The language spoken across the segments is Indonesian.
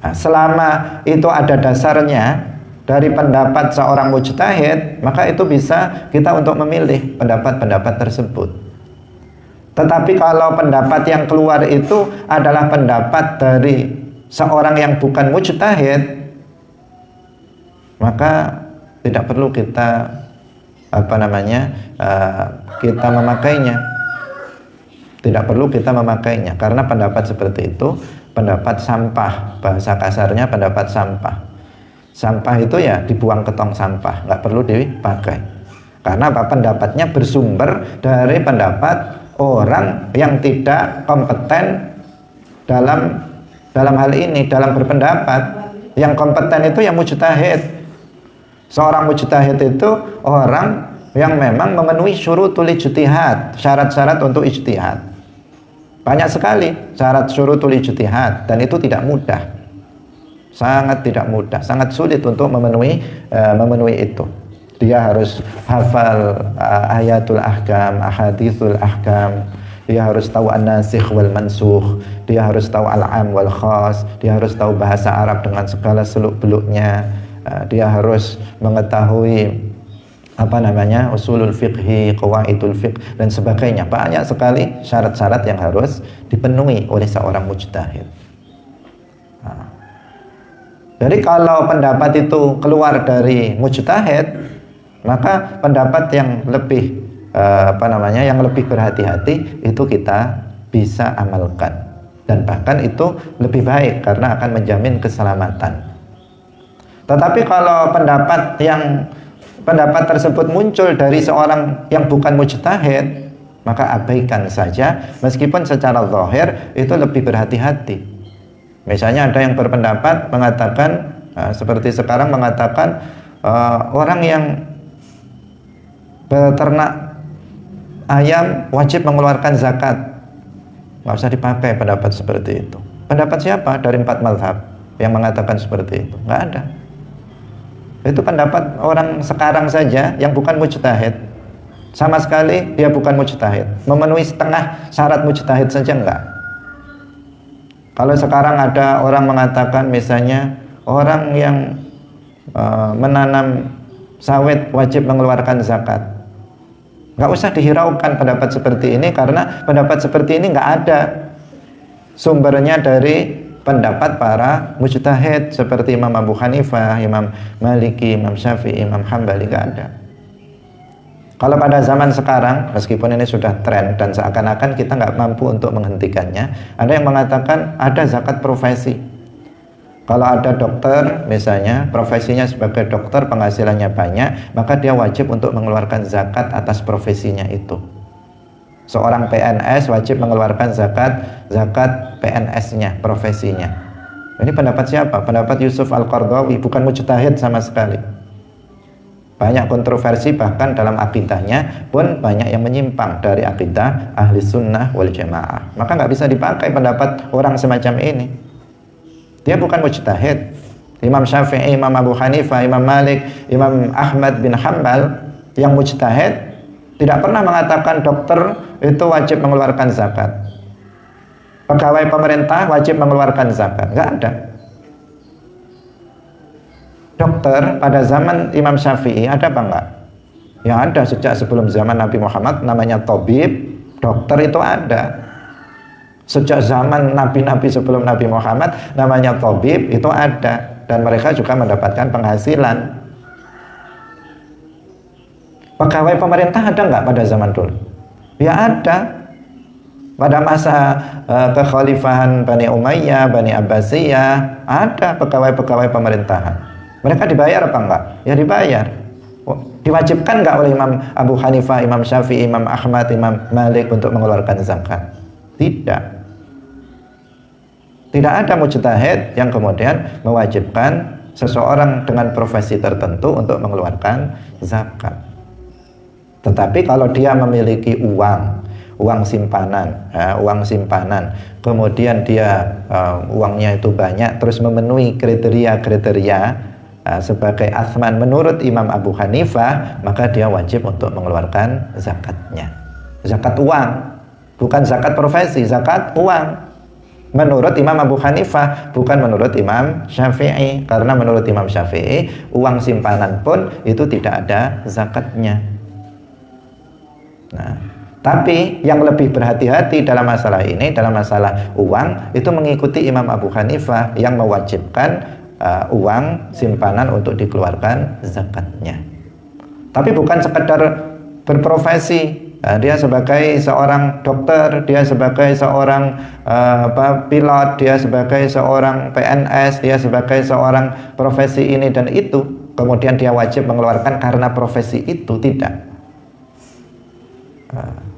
Nah, selama itu ada dasarnya dari pendapat seorang mujtahid, maka itu bisa kita untuk memilih pendapat-pendapat tersebut. Tetapi kalau pendapat yang keluar itu adalah pendapat dari seorang yang bukan mujtahid, maka tidak perlu kita kita memakainya. Tidak perlu kita memakainya, karena pendapat seperti itu pendapat sampah, bahasa kasarnya pendapat sampah. Sampah itu ya dibuang ke tong sampah, nggak perlu dipakai. Karena apa? Pendapatnya bersumber dari pendapat orang yang tidak kompeten dalam hal ini, dalam berpendapat. Yang kompeten itu yang mujtahid. Seorang mujtahid itu orang yang memang memenuhi syurutul ijtihad, syarat-syarat untuk ijtihad. Banyak sekali syarat syurutul ijtihad, dan itu tidak mudah. Sangat tidak mudah, sangat sulit untuk memenuhi itu. Dia harus hafal ayatul ahkam, ahaditsul ahkam. Dia harus tahu an-nasikh wal mansukh. Dia harus tahu al-am wal khas. Dia harus tahu bahasa Arab dengan segala seluk-beluknya. Dia harus mengetahui usulul fiqhi, qawaidul fiqh dan sebagainya. Banyak sekali syarat-syarat yang harus dipenuhi oleh seorang mujtahid. Jadi kalau pendapat itu keluar dari mujtahid, maka pendapat yang lebih yang lebih berhati-hati itu kita bisa amalkan, dan bahkan itu lebih baik karena akan menjamin keselamatan. Tetapi kalau pendapat tersebut muncul dari seorang yang bukan mujtahid, maka abaikan saja, meskipun secara zahir itu lebih berhati-hati. Misalnya ada yang berpendapat mengatakan seperti sekarang mengatakan orang yang beternak ayam wajib mengeluarkan zakat. Nggak usah dipakai pendapat seperti itu. Pendapat siapa dari 4 mazhab yang mengatakan seperti itu? Nggak ada. Itu pendapat orang sekarang saja yang bukan mujtahid. Sama sekali dia bukan mujtahid. Memenuhi setengah syarat mujtahid saja enggak. Kalau sekarang ada orang mengatakan misalnya orang yang menanam sawit wajib mengeluarkan zakat, nggak usah dihiraukan pendapat seperti ini, karena pendapat seperti ini nggak ada sumbernya dari pendapat para mujtahid seperti Imam Abu Hanifah, Imam Maliki, Imam Syafi'i, Imam Hambali, nggak ada. Kalau pada zaman sekarang, meskipun ini sudah tren dan seakan-akan kita nggak mampu untuk menghentikannya, ada yang mengatakan ada zakat profesi. Kalau ada dokter misalnya, profesinya sebagai dokter, penghasilannya banyak, maka dia wajib untuk mengeluarkan zakat atas profesinya itu. Seorang PNS wajib mengeluarkan zakat PNS-nya, profesinya. Ini pendapat siapa? Pendapat Yusuf Al-Qardawi, bukan mujtahid sama sekali. Banyak kontroversi, bahkan dalam akidahnya pun banyak yang menyimpang dari akidah ahli sunnah wal jamaah. Maka nggak bisa dipakai pendapat orang semacam ini. Dia bukan mujtahid. Imam Syafi'i, Imam Abu Hanifah, Imam Malik, Imam Ahmad bin Hanbal yang mujtahid tidak pernah mengatakan dokter itu wajib mengeluarkan zakat, pegawai pemerintah wajib mengeluarkan zakat. Nggak ada. Dokter pada zaman Imam Syafi'i ada apa enggak? Ya ada, sejak sebelum zaman Nabi Muhammad namanya tabib, dokter itu ada. Sejak zaman nabi-nabi sebelum Nabi Muhammad namanya tabib itu ada, dan mereka juga mendapatkan penghasilan. Pegawai pemerintah ada enggak pada zaman dulu? Ya ada. Pada masa kekhalifahan Bani Umayyah, Bani Abbasiyah, ada pegawai-pegawai pemerintahan. Mereka dibayar apa enggak? Ya dibayar. Diwajibkan enggak oleh Imam Abu Hanifah, Imam Syafi'i, Imam Ahmad, Imam Malik untuk mengeluarkan zakat? Tidak. Tidak ada mujtahid yang kemudian mewajibkan seseorang dengan profesi tertentu untuk mengeluarkan zakat. Tetapi kalau dia memiliki uang simpanan, kemudian dia uangnya itu banyak, terus memenuhi kriteria sebagai athman menurut Imam Abu Hanifah, maka dia wajib untuk mengeluarkan zakatnya. Zakat uang, bukan zakat profesi, zakat uang. Menurut Imam Abu Hanifah, bukan menurut Imam Syafi'i. Karena menurut Imam Syafi'i, uang simpanan pun itu tidak ada zakatnya. Nah, tapi yang lebih berhati-hati dalam masalah ini, dalam masalah uang, itu mengikuti Imam Abu Hanifah yang mewajibkan uang simpanan untuk dikeluarkan zakatnya. Tapi bukan sekedar berprofesi. Dia sebagai seorang dokter, dia sebagai seorang pilot, dia sebagai seorang PNS, dia sebagai seorang profesi ini dan itu, kemudian dia wajib mengeluarkan karena profesi itu, tidak.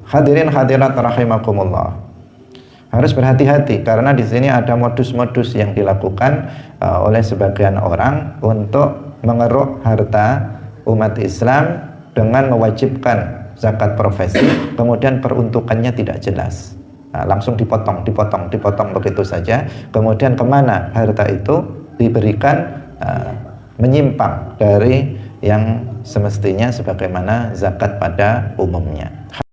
Hadirin hadirat rahimakumullah, harus berhati-hati karena di sini ada modus-modus yang dilakukan oleh sebagian orang untuk mengeruk harta umat Islam dengan mewajibkan zakat profesi, kemudian peruntukannya tidak jelas. Langsung dipotong begitu saja. Kemudian kemana harta itu diberikan, menyimpang dari yang semestinya sebagaimana zakat pada umumnya.